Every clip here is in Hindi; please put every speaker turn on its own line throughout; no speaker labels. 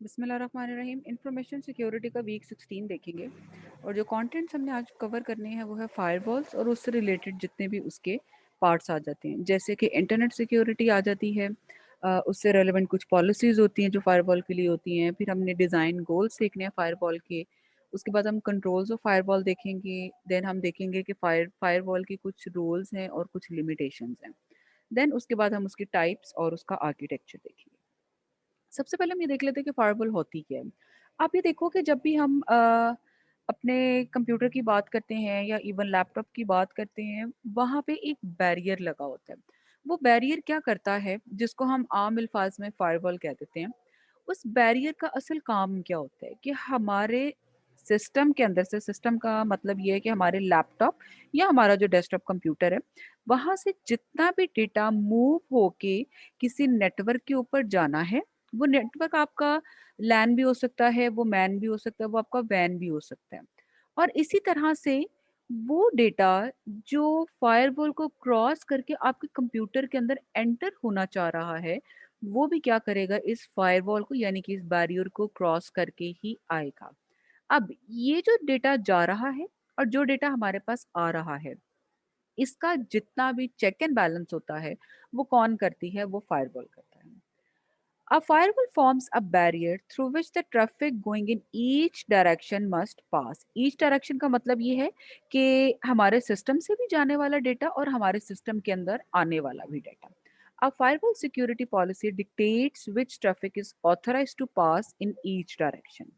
बिस्मिल्लाहिर्रहमानिर्रहीम। इंफॉर्मेशन सिक्योरिटी का वीक 16 देखेंगे और जो कंटेंट्स हमने आज कवर करने हैं वो है फायरवॉल्स और उससे रिलेटेड जितने भी उसके पार्ट्स आ जाते हैं, जैसे कि इंटरनेट सिक्योरिटी आ जाती है। उससे रेलेवेंट कुछ पॉलिसीज़ होती हैं जो फायरवॉल के लिए होती हैं। फिर हमने डिज़ाइन गोल्स देखने हैं फायरवॉल के। उसके बाद हम कंट्रोल्स ऑफ फायरवॉल देखेंगे। देन हम देखेंगे कि फायरवॉल की कुछ रूल्स हैं और कुछ लिमिटेशंस हैं। देन उसके बाद हम उसकी टाइप्स और उसका आर्किटेक्चर देखेंगे। सबसे पहले हम ये देख लेते हैं कि फायरवॉल होती क्या है। आप ये देखो कि जब भी हम अपने कंप्यूटर की बात करते हैं या इवन लैपटॉप की बात करते हैं, वहाँ पे एक बैरियर लगा होता है। वो बैरियर क्या करता है, जिसको हम आम अल्फाज में फायरवॉल कह देते हैं। उस बैरियर का असल काम क्या होता है कि हमारे सिस्टम के अंदर से, सिस्टम का मतलब ये है कि हमारे लैपटॉप या हमारा जो डेस्कटॉप कंप्यूटर है, वहाँ से जितना भी डेटा मूव होके किसी नेटवर्क के ऊपर जाना है, वो नेटवर्क आपका लैन भी हो सकता है, वो मैन भी हो सकता है, वो आपका वैन भी हो सकता है। और इसी तरह से वो डेटा जो फायरवॉल को क्रॉस करके आपके कंप्यूटर के अंदर एंटर होना चाह रहा है, वो भी क्या करेगा, इस फायरवॉल को यानी कि इस बैरियर को क्रॉस करके ही आएगा। अब ये जो डेटा जा रहा है और जो डेटा हमारे पास आ रहा है, इसका जितना भी चेक एंड बैलेंस होता है, वो कौन करती है? वो फायरवॉल करता है। A firewall forms a barrier through which the traffic going in each direction must pass. Each direction का मतलब ये है कि हमारे सिस्टम से भी जाने वाला डेटा और हमारे सिस्टम के अंदर आने वाला भी data. A firewall security policy dictates which traffic is authorized to pass in each direction.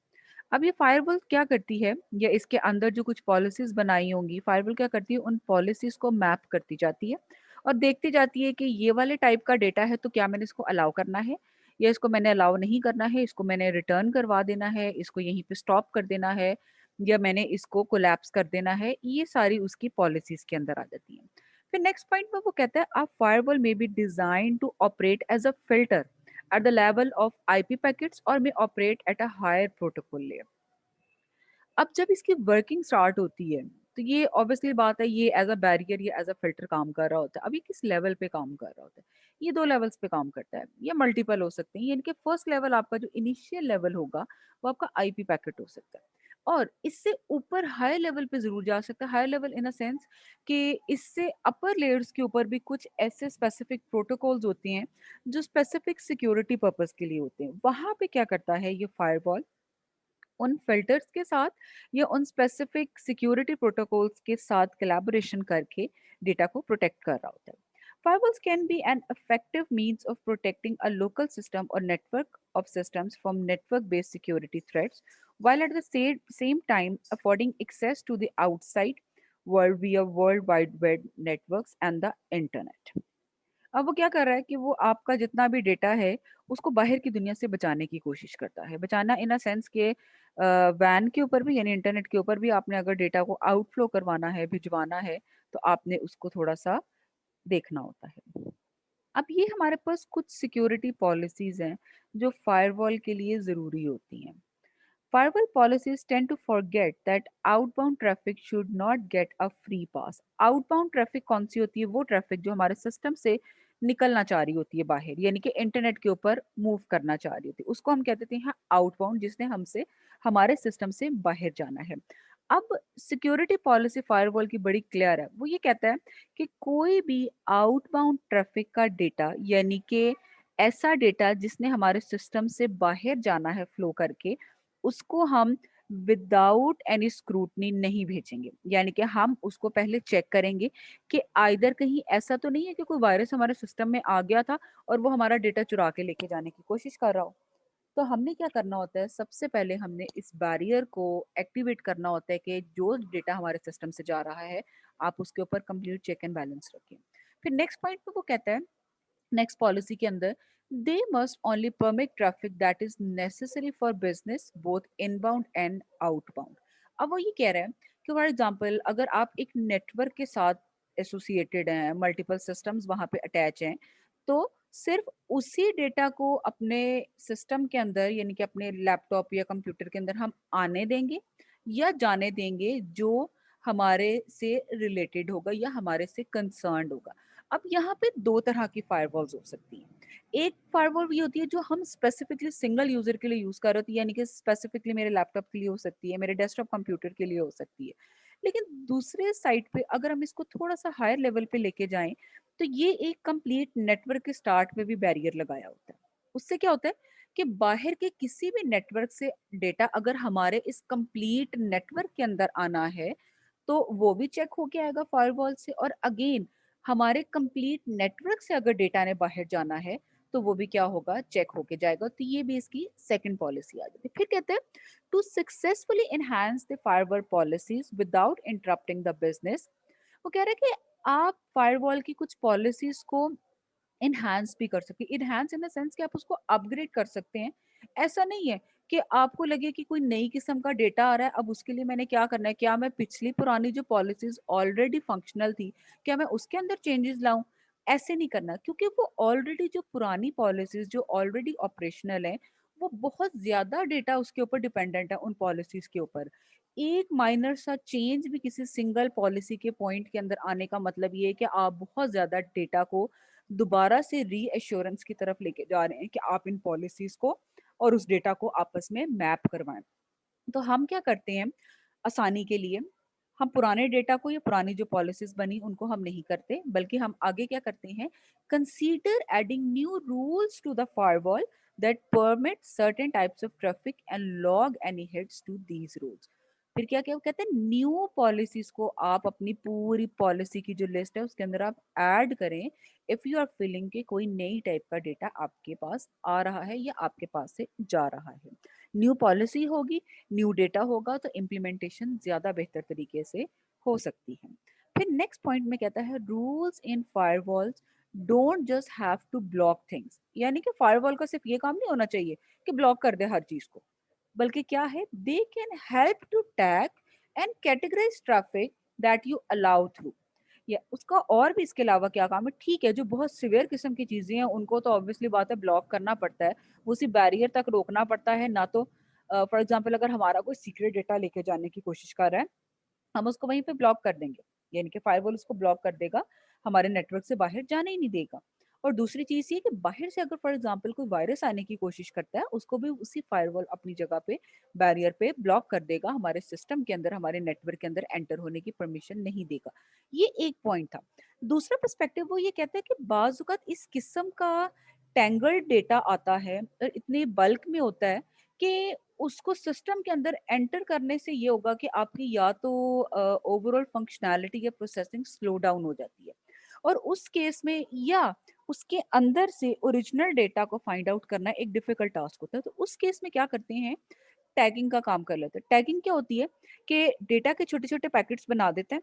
अब ये फायरवॉल क्या करती है, या इसके अंदर जो कुछ पॉलिसीज बनाई होंगी, फायरवॉल क्या करती है, उन पॉलिसीज को मैप करती जाती है और देखती जाती है कि ये वाले टाइप का डेटा है तो क्या मैंने इसको अलाउ करना है या इसको मैंने अलाउ नहीं करना है, इसको मैंने रिटर्न करवा देना है, इसको यहीं पे स्टॉप कर देना है या मैंने इसको कोलैप्स कर देना है। ये सारी उसकी पॉलिसीज के अंदर आ जाती हैं। फिर नेक्स्ट पॉइंट में वो कहता है a firewall may be design to operate as a filter at the level of IP packets or may operate at a higher protocol layer. अब जब इसकी वर्किंग स्टार्ट होती है, तो ये ऑब्वियसली बात है, ये एज अ बैरियर या एज अ फिल्टर काम कर रहा होता है। अब ये किस लेवल पे काम कर रहा होता है? ये 2 लेवल्स पे काम करता है। ये मल्टीपल हो सकते हैं। यानी कि फर्स्ट लेवल आपका जो इनिशियल लेवल होगा, वो आपका आईपी पैकेट हो सकता है। और इससे ऊपर हायर लेवल पे ज़रूर जा सकता है। Higher level in a sense कि इससे अपर लेयर्स के ऊपर भी कुछ ऐसे स्पेसिफिक प्रोटोकॉल्स होते हैं, जो स्पेसिफिक सिक्योरिटी पर्पज़ के लिए होते हैं। वहाँ पे क्या करता है ये फायरवॉल, उन फिल्टर्स के साथ या उन स्पेसिफिक सिक्योरिटी प्रोटोकॉल्स के साथ कोलैबोरेशन करके डेटा को प्रोटेक्ट कर रहा होता है। Firewalls can be an effective means of protecting a local system or network of systems from network-based security threats, while at the same time affording access to the outside world via World Wide Web networks and the internet. अब वो क्या कर रहा है कि वो आपका जितना भी डेटा है, उसको बाहर की दुनिया से बचाने की कोशिश करता है। बचाना इन अ सेंस के वैन के ऊपर भी यानी इंटरनेट के ऊपर भी आपने अगर डेटा को आउटफ्लो करवाना है, भिजवाना है, तो आपने उसको थोड़ा-सा देखना होता है। अब ये हमारे पास कुछ सिक्योरिटी पॉलिसीज़ हैं, जो फायरवॉल के लिए ज़रूरी होती हैं। Firewall policies tend to forget that outbound traffic should not get a free pass. Outbound traffic कौन सी होती है? वो ट्रैफिक जो हमारे सिस्टम से निकलना चाह रही होती है बाहर, यानी कि इंटरनेट के ऊपर मूव करना चाह रही होती है, उसको हम कहते हैं हाँ आउटबाउंड, जिसने हमसे हमारे सिस्टम से बाहर जाना है। अब सिक्योरिटी पॉलिसी फायरवॉल की बड़ी क्लियर है। वो ये कहता है कि कोई भी आउटबाउंड ट्रैफिक का डेटा, यानी कि ऐसा डेटा जिसने हमारे सिस्टम से बाहर जाना है फ्लो करके, उसको हम विदाउट एनी स्क्रूटनी नहीं भेजेंगे। यानी कि हम उसको पहले चेक करेंगे कि आइदर कहीं ऐसा तो नहीं है कि कोई वायरस हमारे सिस्टम में आ गया था और वो हमारा डेटा चुरा के लेके जाने की कोशिश कर रहा हो। तो हमने क्या करना होता है, सबसे पहले हमने इस बैरियर को एक्टिवेट करना होता है कि जो डेटा हमारे सिस्टम से जा रहा है, आप उसके ऊपर कंप्लीट चेक एंड बैलेंस रखें। फिर नेक्स्ट पॉइंट पे वो कहता है, नेक्स्ट पॉलिसी के अंदर, they must only permit traffic that is necessary for business both inbound and outbound. अब वो ये कह रहे हैं कि फॉर एग्जांपल अगर आप एक नेटवर्क के साथ एसोसिएटेड हैं, मल्टीपल सिस्टम्स वहाँ पे अटैच हैं, तो सिर्फ उसी डेटा को अपने सिस्टम के अंदर यानी कि अपने लैपटॉप या कंप्यूटर के अंदर हम आने देंगे या जाने देंगे जो हमारे से रिलेटेड होगा या हमारे से कंसर्न्ड होगा। अब यहाँ पे 2 तरह की फायरवॉल्स हो सकती हैं। एक फायरवॉल ये होती है जो हम स्पेसिफिकली सिंगल यूज़र के लिए यूज़ कर रहे होते हैं, यानी कि स्पेसिफिकली मेरे लैपटॉप के लिए हो सकती है, मेरे डेस्कटॉप कंप्यूटर के लिए हो सकती है। लेकिन दूसरे साइड पे अगर हम इसको थोड़ा-सा हायर लेवल पे लेके जाएँ, तो ये एक कंप्लीट नेटवर्क के स्टार्ट में भी बैरियर लगाया होता है। उससे क्या होता है कि बाहर के किसी भी नेटवर्क से डेटा अगर हमारे इस कंप्लीट नेटवर्क के अंदर आना है, तो वो भी चेक होके आएगा फायरवॉल से, और अगेन हमारे कंप्लीट नेटवर्क से अगर डेटा ने बाहर जाना है, तो वो भी क्या होगा, चेक होके जाएगा। तो ये भी इसकी सेकंड पॉलिसी आ जाती है। फिर कहते हैं to successfully enhance the firewall policies without interrupting the business. वो कह रहे हैं कि आप फायरवॉल की कुछ पॉलिसीज को एनहांस भी कर सकते हैं। एनहांस इन द सेंस कि आप उसको अपग्रेड कर सकते हैं। ऐसा नहीं है कि आपको लगे कि कोई नई किस्म का डेटा आ रहा है, अब उसके लिए मैंने क्या करना है? क्या मैं पिछली पुरानी जो पॉलिसीज़ ऑलरेडी फंक्शनल थी, क्या मैं उसके अंदर चेंजेज़ लाऊँ? ऐसे नहीं करना, क्योंकि वो ऑलरेडी जो पुरानी पॉलिसीज़ जो ऑलरेडी ऑपरेशनल हैं, वो बहुत ज़्यादा डेटा उसके ऊपर डिपेंडेंट है उन पॉलिसीज़ के ऊपर। एक माइनर सा चेंज भी किसी सिंगल पॉलिसी के पॉइंट के अंदर आने का मतलब ये है कि आप बहुत ज़्यादा डेटा को दोबारा से रीएश्योरेंस की तरफ लेके जा रहे हैं कि आप इन पॉलिसीज को और उस डेटा को आपस में मैप करवाएं। तो हम क्या करते हैं आसानी के लिए, हम पुराने डेटा को या पुरानी जो पॉलिसीज बनी उनको हम नहीं करते, बल्कि हम आगे क्या करते हैं, consider adding new rules to the firewall that permit certain types of traffic and log any hits to these rules. फिर क्या क्या कहते हैं, न्यू पॉलिसीज को आप अपनी पूरी पॉलिसी की जो लिस्ट है उसके अंदर आप ऐड करें, इफ यू आर फीलिंग कि कोई नई टाइप का डेटा आपके पास आ रहा है या आपके पास से जा रहा है। न्यू पॉलिसी होगी, न्यू डेटा होगा, तो इम्प्लीमेंटेशन ज्यादा बेहतर तरीके से हो सकती है। फिर नेक्स्ट पॉइंट में कहता है rules in firewalls don't just have to block things, यानी कि फायरवॉल का सिर्फ ये काम नहीं होना चाहिए कि ब्लॉक कर दे हर चीज को, बल्कि क्या है, they can help to tag and categorize traffic that you allow through. या उसका और भी इसके अलावा क्या काम है, ठीक है जो बहुत सिवियर किस्म की चीजें हैं उनको तो ऑब्वियसली बात है ब्लॉक करना पड़ता है, वो उसी बैरियर तक रोकना पड़ता है ना। तो फॉर एग्जाम्पल अगर हमारा कोई सीक्रेट डेटा लेके जाने की कोशिश कर रहा है, हम उसको वहीं पे ब्लॉक कर देंगे, यानी कि फायरवॉल उसको ब्लॉक कर देगा, हमारे नेटवर्क से बाहर जाने ही नहीं देगा। और दूसरी चीज ये कि बाहर से अगर फॉर एग्जांपल कोई वायरस आने की कोशिश करता है, उसको भी उसी फायरवॉल अपनी जगह पे बैरियर पे ब्लॉक कर देगा, हमारे सिस्टम के अंदर हमारे नेटवर्क के अंदर एंटर होने की परमिशन नहीं देगा। ये एक पॉइंट था। दूसरा पर्सपेक्टिव वो ये कहता है कि बाजुकात इस किस्म का टैंगल्ड डेटा आता है और इतने बल्क में होता है कि उसको सिस्टम के अंदर एंटर करने से ये होगा कि आपकी या तो ओवरऑल फंक्शनैलिटी या प्रोसेसिंग स्लो डाउन हो जाती है, और उस केस में या उसके अंदर से ओरिजिनल डेटा को फाइंड आउट करना एक डिफिकल्ट टास्क होता है। तो उस केस में क्या करते हैं, टैगिंग का काम कर लेते हैं। टैगिंग क्या होती है कि डेटा के छोटे छोटे पैकेट्स बना देते हैं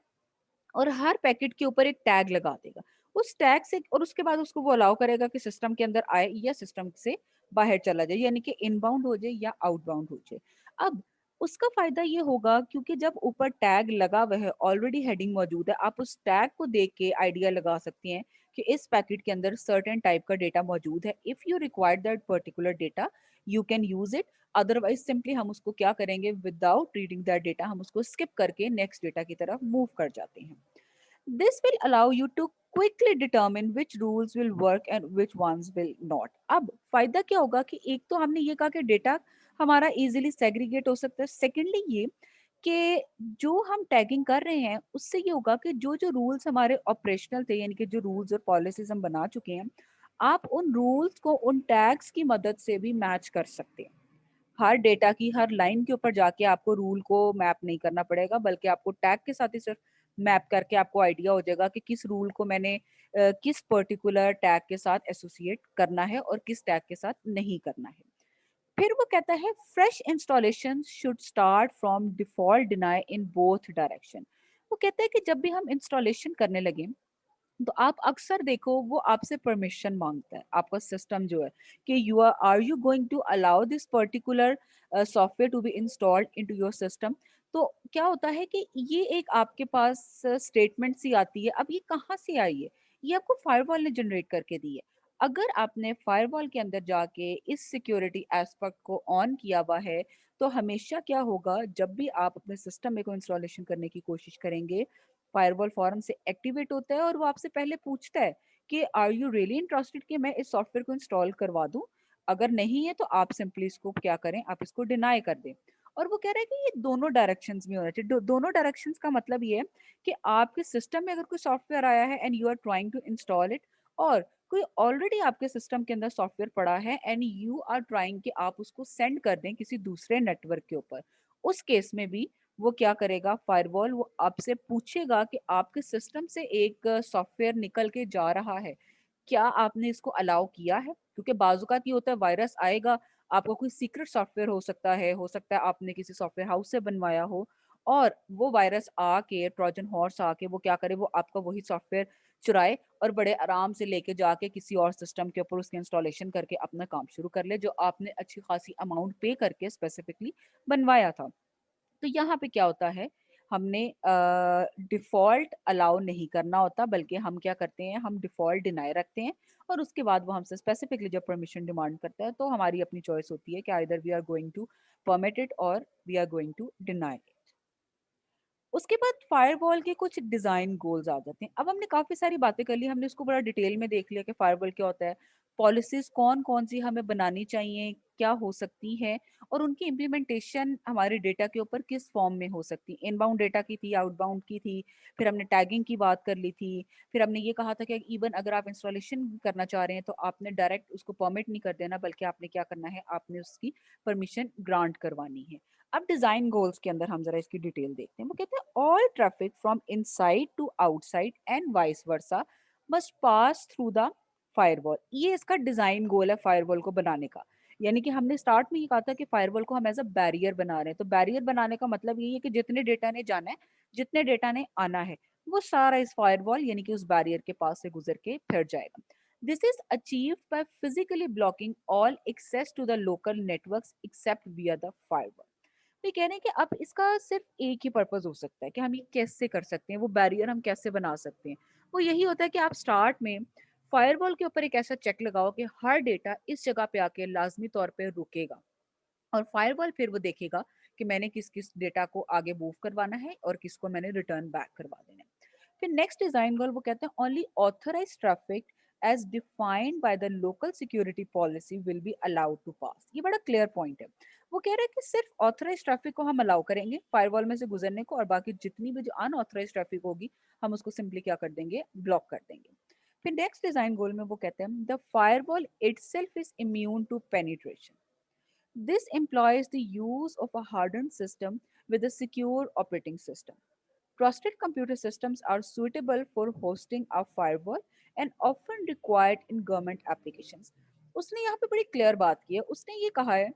और हर पैकेट के ऊपर एक टैग लगा देगा। उस टैग से और उसके बाद उसको वो अलाउ करेगा कि सिस्टम के अंदर आए या सिस्टम से बाहर चला जाए, यानी कि इनबाउंड हो जाए या आउटबाउंड हो जाए। अब उसका फायदा ये होगा क्योंकि जब ऊपर टैग लगा हुआ है, ऑलरेडी हेडिंग मौजूद है, आप उस टैग को देख के आइडिया लगा सकते हैं कि इस पैकेट के अंदर सर्टेन टाइप का डेटा मौजूद है। If you require that particular data you can use it, otherwise simply हम उसको क्या करेंगे, विदाउट रीडिंग दैट डेटा हम उसको स्किप करके नेक्स्ट डेटा की तरफ मूव कर जाते हैं। This will allow you to quickly determine which rules will work and which ones will not. अब फायदा क्या होगा कि एक तो हमने ये कहा कि डेटा हमारा इजीली सेग्रीगेट हो सकता है। सेकेंडली ये कि जो हम टैगिंग कर रहे हैं उससे ये होगा कि जो जो रूल्स हमारे ऑपरेशनल थे, यानी कि जो रूल्स और पॉलिसीज हम बना चुके हैं, आप उन रूल्स को उन टैग्स की मदद से भी मैच कर सकते हैं। हर डेटा की हर लाइन के ऊपर जाके आपको रूल को मैप नहीं करना पड़ेगा, बल्कि आपको टैग के साथ ही सिर्फ मैप करके आपको आइडिया हो जाएगा कि किस रूल को मैंने किस पर्टिकुलर टैग के साथ एसोसिएट करना है और किस टैग के साथ नहीं करना है। फिर वो कहता है fresh installation should start from default deny in both direction. वो कहता है कि जब भी हम इंस्टॉलेशन करने लगे तो आप अक्सर देखो वो आपसे परमिशन मांगता है, आपका सिस्टम जो है, कि you are you going to allow this particular software to be installed into your system. तो क्या होता है कि ये एक आपके पास स्टेटमेंट सी आती है। अब ये कहाँ से आई है, ये आपको फायरवॉल ने जनरेट करके दी है। अगर आपने फायरवॉल के अंदर जाके इस सिक्योरिटी एस्पेक्ट को ऑन किया हुआ है, तो हमेशा क्या होगा, जब भी आप अपने सिस्टम में कोई इंस्टॉलेशन करने की कोशिश करेंगे, फायरवॉल फॉरम से एक्टिवेट होता है और वो आपसे पहले पूछता है कि आर यू रियली इंटरेस्टेड कि मैं इस सॉफ्टवेयर को इंस्टॉल करवा दूं। अगर नहीं है तो आप सिंपली इसको क्या करें, आप इसको डिनाई कर दें। और वो कह रहा है कि ये दोनों डायरेक्शंस में होना चाहिए। दोनों डायरेक्शंस का मतलब ये है कि आपके सिस्टम में अगर कोई सॉफ्टवेयर आया है and you are trying to install it, और कोई ऑलरेडी आपके सिस्टम के अंदर सॉफ्टवेयर पड़ा है एंड यू आर ट्राइंग कि आप उसको सेंड कर दें किसी दूसरे नेटवर्क के ऊपर, उस केस में भी वो क्या करेगा, फायरवॉल वो आपसे पूछेगा कि आपके सिस्टम से एक सॉफ्टवेयर निकल के जा रहा है, क्या आपने इसको अलाउ किया है? क्योंकि बाज़-औक़ात ये होता है वायरस आएगा, आपका कोई सीक्रेट सॉफ्टवेयर हो सकता है आपने किसी सॉफ्टवेयर हाउस से बनवाया हो, और वो वायरस आके, ट्रोजन हॉर्स आके वो क्या करे, वो आपका वही सॉफ्टवेयर चुराए और बड़े आराम से लेके जाके किसी और सिस्टम के ऊपर उसकी इंस्टॉलेशन करके अपना काम शुरू कर ले, जो आपने अच्छी खासी अमाउंट पे करके स्पेसिफिकली बनवाया था। तो यहाँ पे क्या होता है, हमने डिफ़ॉल्ट अलाउ नहीं करना होता, बल्कि हम क्या करते हैं, हम डिफ़ॉल्ट डिनाय रखते हैं और उसके बाद वो हमसे स्पेसिफिकली जब परमिशन डिमांड करता है, तो हमारी अपनी चॉइस होती है कि either we are going to permit it और we are going to deny it. उसके बाद फायरवॉल के कुछ डिज़ाइन गोल्स आ जाते हैं। अब हमने काफ़ी सारी बातें कर ली, हमने इसको बड़ा डिटेल में देख लिया कि फायरवॉल क्या होता है, पॉलिसीज़ कौन-कौन सी हमें बनानी चाहिए, क्या हो सकती हैं और उनकी इम्प्लीमेंटेशन हमारे डेटा के ऊपर किस फॉर्म में हो सकती है। इनबाउंड डेटा की थी, आउटबाउंड की थी, फिर हमने टैगिंग की बात कर ली थी, फिर हमने ये कहा था कि इवन अगर आप इंस्टॉलेशन करना चाह रहे हैं, तो आपने डायरेक्ट उसको परमिट नहीं कर देना, बल्कि आपने क्या करना है, आपने उसकी परमिशन ग्रांट करवानी है। अब डिजाइन गोल्स के अंदर हम जरा इसकी डिटेल देखते हैं। वो कहते हैं all traffic from inside to outside and vice versa must pass through the firewall. ये इसका डिजाइन गोल है फायरवॉल को बनाने का। यानी कि हमने स्टार्ट में ये कहा था कि फायरवॉल को हम एज अ बैरियर बना रहे हैं, तो बैरियर बनाने का मतलब ये है कि जितने डेटा ने जाना है, जितने डेटा ने आना है, वो सारा इस फायरवॉल यानी कि उस बैरियर के पास से गुजर के फिर जाएगा। This is achieved by physically blocking all access to the local networks except via the firewall. तो ये कह रहे हैं कि अब इसका सिर्फ एक ही पर्पस हो सकता है कि हम ये कैसे कर सकते हैं, वो बैरियर हम कैसे बना सकते हैं। वो यही होता है कि आप स्टार्ट में फायरवॉल के ऊपर एक ऐसा चेक लगाओ कि हर डेटा इस जगह पे आके लाजमी तौर पे रुकेगा, और फायरवॉल फिर वो देखेगा कि मैंने किस किस डेटा को आगे मूव करवाना है और किसको मैंने रिटर्न बैक करवा देना है। फिर नेक्स्ट डिजाइन गोल वो कहते हैं only authorised traffic as defined by the local security policy will be allowed to pass. ये बड़ा क्लियर पॉइंट है। वो कह रहे हैं कि सिर्फ ऑथराइज्ड ट्रैफिक को हम अलाउ करेंगे फायरवॉल में से गुजरने को, और बाकी जितनी भी जो अनऑथराइज्ड ट्रैफिक होगी हम उसको सिंपली क्या कर देंगे, ब्लॉक कर देंगे। फिर नेक्स्ट डिजाइन गोल में वो कहते हैं the firewall itself is immune to penetration. This employs the use of a hardened system with a secure operating system. Trusted computer systems are suitable for hosting a firewall and often required in government applications. उसने यहाँ पे बड़ी क्लियर बात की है, उसने ये कहा है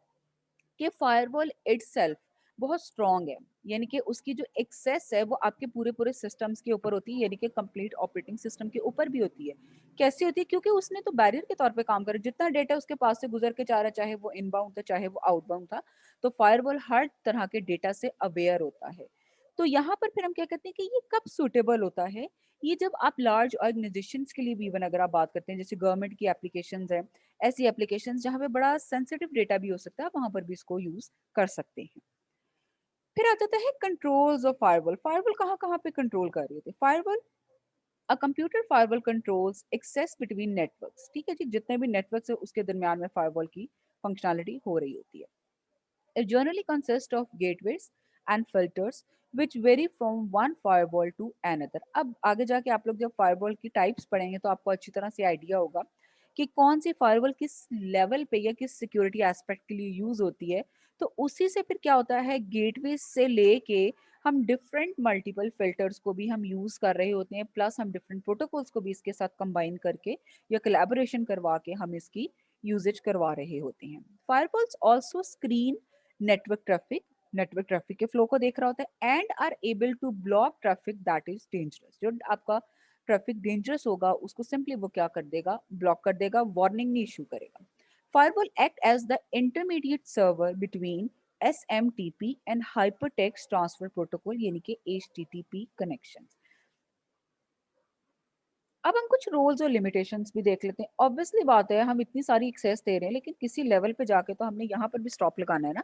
कि फायरवॉल इटसेल्फ बहुत स्ट्रॉन्ग है, यानी कि उसकी जो एक्सेस है वो आपके पूरे पूरे सिस्टम्स के ऊपर होती है, यानी कि कंप्लीट ऑपरेटिंग सिस्टम के ऊपर भी होती है। कैसे होती है, क्योंकि उसने तो बैरियर के तौर पे काम करा, जितना डेटा उसके पास से गुजर के जा रहा है, चाहे वो इनबाउंड था चाहे वो आउटबाउंड था, तो फायरवॉल हर तरह के डेटा से अवेयर होता है। तो यहाँ पर फिर हम क्या कहते हैं कि ये कब सुटेबल होता है, ये जब आप लार्ज ऑर्गेनाइजेशंस के लिए भी, इवन अगर आप बात करते हैं जैसे गवर्नमेंट की एप्लीकेशंस है, ऐसी एप्लीकेशंस जहाँ पे बड़ा सेंसिटिव डेटा भी हो सकता है, वहां पर भी इसको यूज कर सकते हैं। फिर आ जाता है कंट्रोल्स ऑफ फायरवॉल। फायरवॉल कहाँ कहाँ पे कंट्रोल कर रहे थे firewall. A computer firewall controls access between networks. ठीक है जी, जितने भी नेटवर्क्स है उसके दरमियान में फायरवॉल की फंक्शनैलिटी हो रही होती है। It generally consists of gateways and filters which vary from one firewall to another. अब आगे जाके आप लोग जब फायरवॉल की टाइप्स पढ़ेंगे तो आपको अच्छी तरह से आइडिया होगा कि कौन सी फायरवॉल किस लेवल पे या किस सिक्योरिटी एस्पेक्ट के लिए यूज होती है। तो उसी से फिर क्या होता है, गेटवे से लेके हम डिफरेंट मल्टीपल फिल्टर्स को भी हम यूज कर रहे होते हैं, प्लस हम डिफरेंट प्रोटोकॉल्स को भी इसके साथ कंबाइन करके या कोलैबोरेशन करवा के हम इसकी यूजेज करवा रहे होते हैं। Firewalls also screen network traffic के फ्लो को देख रहा होता है and are able to block traffic that is dangerous. जो आपका ट्रैफिक डेंजरस होगा उसको सिंपली वो क्या कर देगा, ब्लॉक कर देगा, वार्निंग नहीं इशू करेगा। Firewall act as the intermediate server between SMTP and hypertext transfer protocol यानी कि HTTP कनेक्शन। अब हम कुछ रोल्स और लिमिटेशंस भी देख लेते हैं। ऑब्वियसली बात है हम इतनी सारी एक्सेस दे रहे हैं, लेकिन किसी लेवल पे जाके तो हमने यहाँ पर भी स्टॉप लगाना है ना,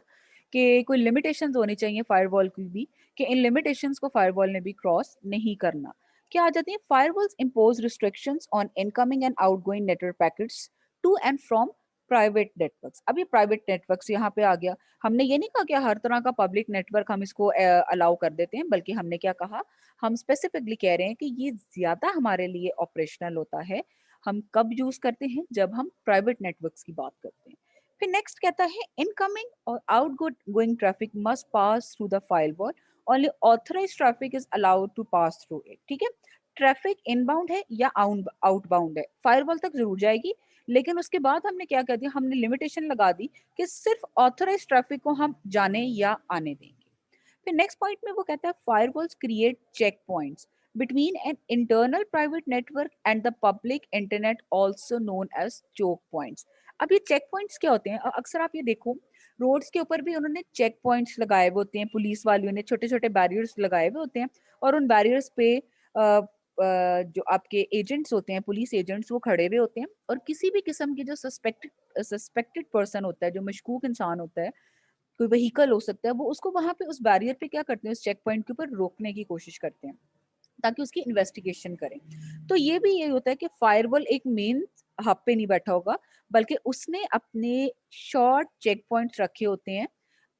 कि कोई लिमिटेशंस होनी चाहिए फायरवॉल की भी, कि इन लिमिटेशंस को फायरवॉल ने भी क्रॉस नहीं करना। क्या आ जाती है, firewalls impose restrictions on incoming and outgoing network packets to and from private networks. अब ये प्राइवेट नेटवर्क्स यहाँ पे आ गया। हमने ये नहीं कहा कि हर तरह का पब्लिक नेटवर्क हम इसको अलाउ कर देते हैं, बल्कि हमने क्या कहा, हम स्पेसिफिकली कह रहे हैं कि ये ज्यादा हमारे लिए ऑपरेशनल होता है। हम कब यूज करते हैं, जब हम प्राइवेट नेटवर्क्स की बात करते हैं। फिर नेक्स्ट कहता है, इनकमिंग और outgoing traffic must pass through the firewall, only authorised traffic is allowed to pass through it. ठीक है, ट्रैफिक इनबाउंड है या आउटबाउंड है, फायरवॉल तक जरूर जाएगी, लेकिन उसके बाद हमने क्या कर दिया, हमने लिमिटेशन लगा दी कि सिर्फ ऑथराइज्ड ट्रैफिक को हम जाने या आने देंगे। फिर नेक्स्ट पॉइंट में वो कहता है, firewalls create check points between an internal private network and the public internet, also known as choke points। अब ये चेक पॉइंट्स क्या होते हैं, अक्सर आप ये देखो रोड्स के ऊपर भी उन्होंने चेक पॉइंट्स लगाए हुए होते हैं, पुलिस वालों ने छोटे छोटे बैरियर्स लगाए हुए होते हैं, और उन बैरियर्स पे जो आपके एजेंट्स होते हैं, पुलिस एजेंट्स, वो खड़े हुए होते हैं, और किसी भी किस्म की जो सस्पेक्टेड पर्सन होता है, जो मशकूक इंसान होता है, कोई व्हीकल हो सकता है, वो उसको वहां पे उस बैरियर पे क्या करते हैं, उस चेक पॉइंट के ऊपर रोकने की कोशिश करते हैं ताकि उसकी इन्वेस्टिगेशन करें। तो ये भी यही होता है कि फायरवॉल एक मेन हब पे नहीं बैठा होगा, बल्कि उसने अपने शॉर्ट चेक पॉइंट्स रखे होते हैं।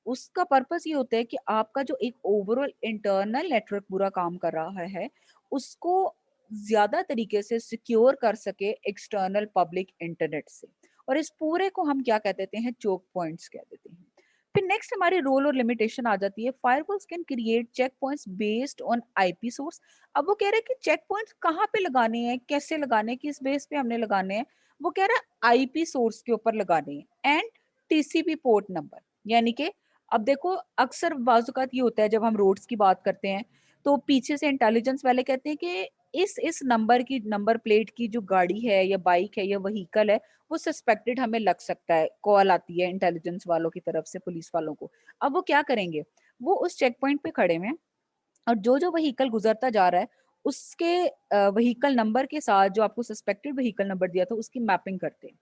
उसका पर्पस ये होता है कि आपका जो एक ओवरऑल इंटरनल नेटवर्क पूरा काम कर रहा है, उसको ज्यादा तरीके से सिक्योर कर सके एक्सटर्नल पब्लिक इंटरनेट से, और इस पूरे को हम क्या कह देते हैं, चोक पॉइंट्स कह देते हैं। फिर नेक्स्ट हमारी रोल और लिमिटेशन आ जाती है, firewalls can create check points based on IP source. अब वो कह रहे हैं कि चेक पॉइंट्स कहाँ पे लगाने हैं, कैसे लगाने हैं, किस बेस पे हमने लगाने हैं, वो कह रहा है आईपी सोर्स के ऊपर लगाने हैं एंड टीसीपी पोर्ट नंबर। यानी कि अब देखो, अक्सर बाजुकात ये होता है जब हम रोड्स की बात करते हैं, तो पीछे से इंटेलिजेंस वाले कहते हैं कि इस नंबर की, नंबर प्लेट की जो गाड़ी है या बाइक है या व्हीकल है, वो सस्पेक्टेड हमें लग सकता है, कॉल आती है इंटेलिजेंस वालों की तरफ से पुलिस वालों को। अब वो क्या करेंगे, वो उस चेक पॉइंट पे खड़े हैं, और जो जो व्हीकल गुजरता जा रहा है, उसके व्हीकल नंबर के साथ जो आपको सस्पेक्टेड व्हीकल नंबर दिया था, उसकी मैपिंग करते हैं।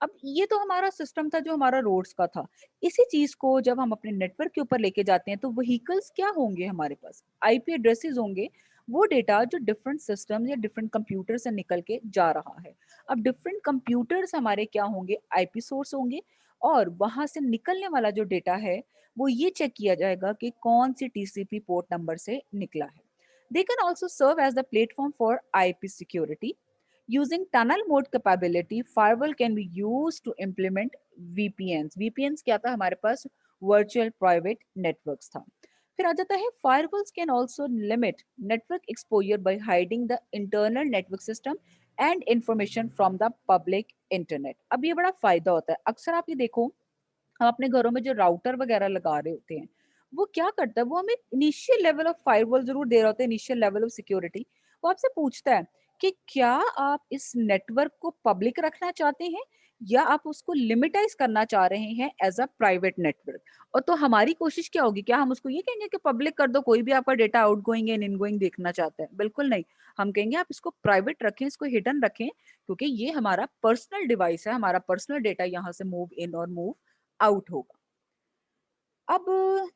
अब ये तो हमारा सिस्टम था जो हमारा रोड्स का था। इसी चीज को जब हम अपने नेटवर्क के ऊपर लेके जाते हैं, तो व्हीकल्स क्या होंगे, हमारे पास आईपी एड्रेसेस होंगे, वो डेटा जो डिफरेंट सिस्टम या डिफरेंट कंप्यूटर से निकल के जा रहा है। अब डिफरेंट कंप्यूटर्स हमारे क्या होंगे, आईपी सोर्स होंगे, और वहां से निकलने वाला जो डेटा है, वो ये चेक किया जाएगा कि कौन सी टीसीपी पोर्ट नंबर से निकला है। They can also serve as the platform for IP security. Using tunnel mode capability, firewall can be used to implement VPNs। VPNs क्या था हमारे पास, virtual private networks था। फिर आ जाता है, firewalls can also limit network exposure by hiding the internal network system and information from the public internet। अब ये बड़ा फायदा होता है। अक्सर आप ये देखो, हम अपने घरों में जो राउटर वगैरह लगा रहे होते हैं, वो क्या करता है, वो हमें इनिशियल लेवल ऑफ फायरवॉल जरूर दे रहा होता है, इनिशियल लेवल ऑफ सिक्योरिटी। वो आपसे पूछता है कि क्या आप इस नेटवर्क को पब्लिक रखना चाहते हैं, या आप उसको लिमिटाइज करना चाह रहे हैं एज अ प्राइवेट नेटवर्क। और तो हमारी कोशिश क्या होगी, क्या हम उसको ये कहेंगे कि पब्लिक कर दो, कोई भी आपका data out going and in going देखना चाहता है, बिल्कुल नहीं। हम कहेंगे आप इसको प्राइवेट रखें, इसको हिडन रखें, क्योंकि ये हमारा पर्सनल डिवाइस है, हमारा पर्सनल डेटा यहाँ से मूव इन और मूव आउट होगा। अब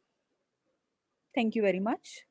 थैंक यू वेरी मच।